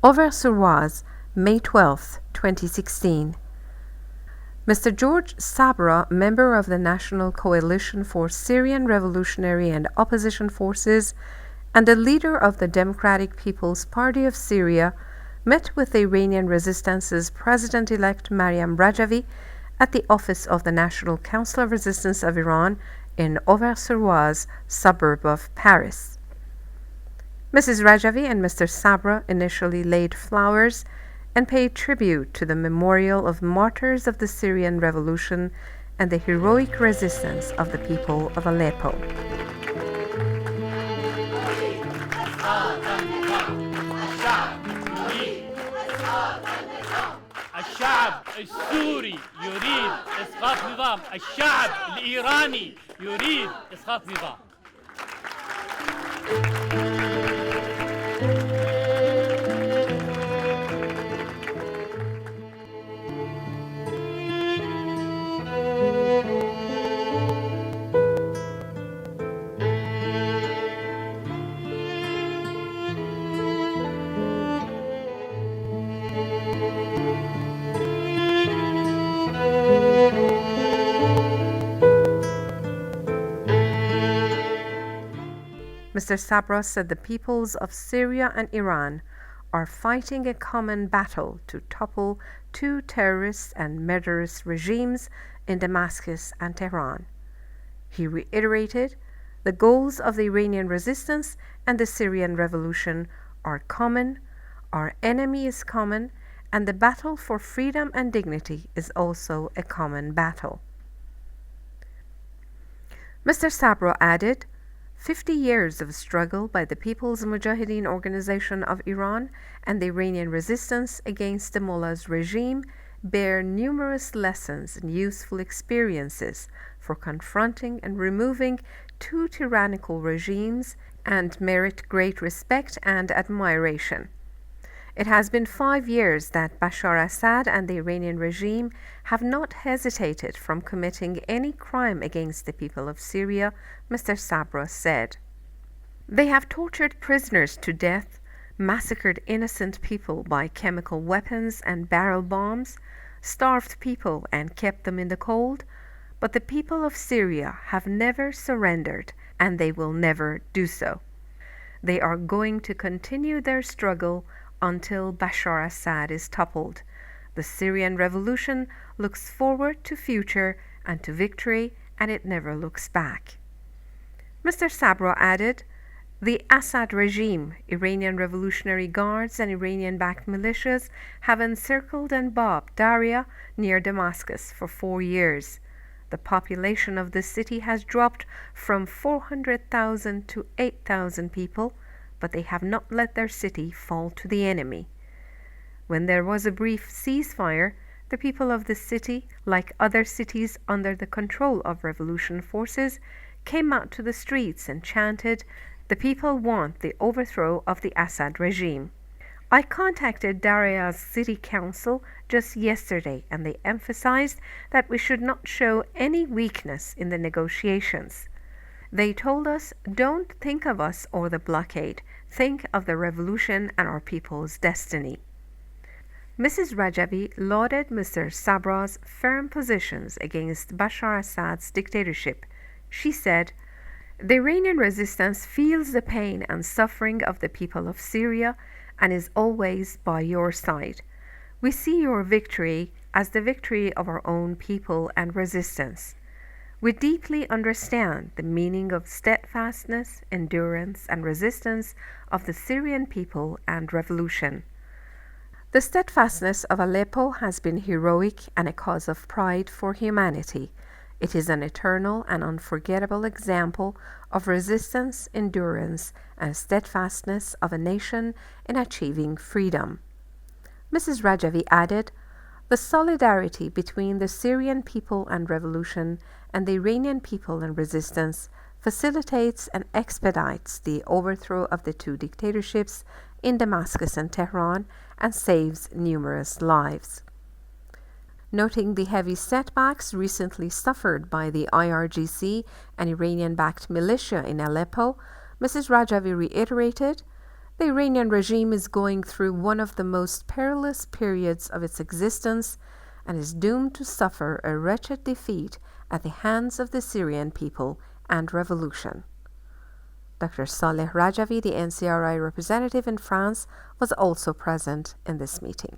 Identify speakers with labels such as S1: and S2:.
S1: Auvers-sur-Oise, May 12, 2016. Mr. George Sabra, member of the National Coalition for Syrian Revolutionary and Opposition Forces and the leader of the Democratic People's Party of Syria, met with the Iranian Resistance's President-elect Maryam Rajavi at the office of the National Council of Resistance of Iran in Auvers-sur-Oise, suburb of Paris. Mrs. Rajavi and Mr. Sabra initially laid flowers and paid tribute to the memorial of martyrs of the Syrian Revolution and the heroic resistance of the people of Aleppo.
S2: الشعب السوري يريد إسقاط نظام الشعب الإيراني يريد إسقاط نظام.
S1: Mr. Sabra said the peoples of Syria and Iran are fighting a common battle to topple two terrorist and murderous regimes in Damascus and Tehran. He reiterated the goals of the Iranian Resistance and the Syrian Revolution are common, our enemy is common, and the battle for freedom and dignity is also a common battle. Mr. Sabra added, 50 years of struggle by the People's Mujahideen Organization of Iran and the Iranian resistance against the mullah's regime bear numerous lessons and useful experiences for confronting and removing two tyrannical regimes and merit great respect and admiration. It has been 5 years that Bashar Assad and the Iranian regime have not hesitated from committing any crime against the people of Syria, Mr. Sabra said. They have tortured prisoners to death, massacred innocent people by chemical weapons and barrel bombs, starved people and kept them in the cold, but the people of Syria have never surrendered and they will never do so. They are going to continue their struggle until Bashar Assad is toppled. The Syrian Revolution looks forward to future and to victory, and it never looks back. Mr. Sabra added, the Assad regime, Iranian Revolutionary Guards and Iranian-backed militias have encircled and bombed Daria near Damascus for 4 years. The population of the city has dropped from 400,000 to 8,000 people, but they have not let their city fall to the enemy. When there was a brief ceasefire, the people of the city, like other cities under the control of revolution forces, came out to the streets and chanted, "The people want the overthrow of the Assad regime." I contacted Daria's city council just yesterday, and they emphasized that we should not show any weakness in the negotiations. They told us, don't think of us or the blockade, think of the revolution and our people's destiny. Mrs. Rajavi lauded Mr. Sabra's firm positions against Bashar Assad's dictatorship. She said, the Iranian resistance feels the pain and suffering of the people of Syria and is always by your side. We see your victory as the victory of our own people and resistance. We deeply understand the meaning of steadfastness, endurance, and resistance of the Syrian people and revolution. The steadfastness of Aleppo has been heroic and a cause of pride for humanity. It is an eternal and unforgettable example of resistance, endurance, and steadfastness of a nation in achieving freedom. Mrs. Rajavi added, the solidarity between the Syrian people and revolution and the Iranian people and resistance facilitates and expedites the overthrow of the two dictatorships in Damascus and Tehran and saves numerous lives. Noting the heavy setbacks recently suffered by the IRGC and Iranian-backed militia in Aleppo, Mrs. Rajavi reiterated, The Iranian regime is going through one of the most perilous periods of its existence and is doomed to suffer a wretched defeat at the hands of the Syrian people and revolution. Dr. Saleh Rajavi, the NCRI representative in France, was also present in this meeting.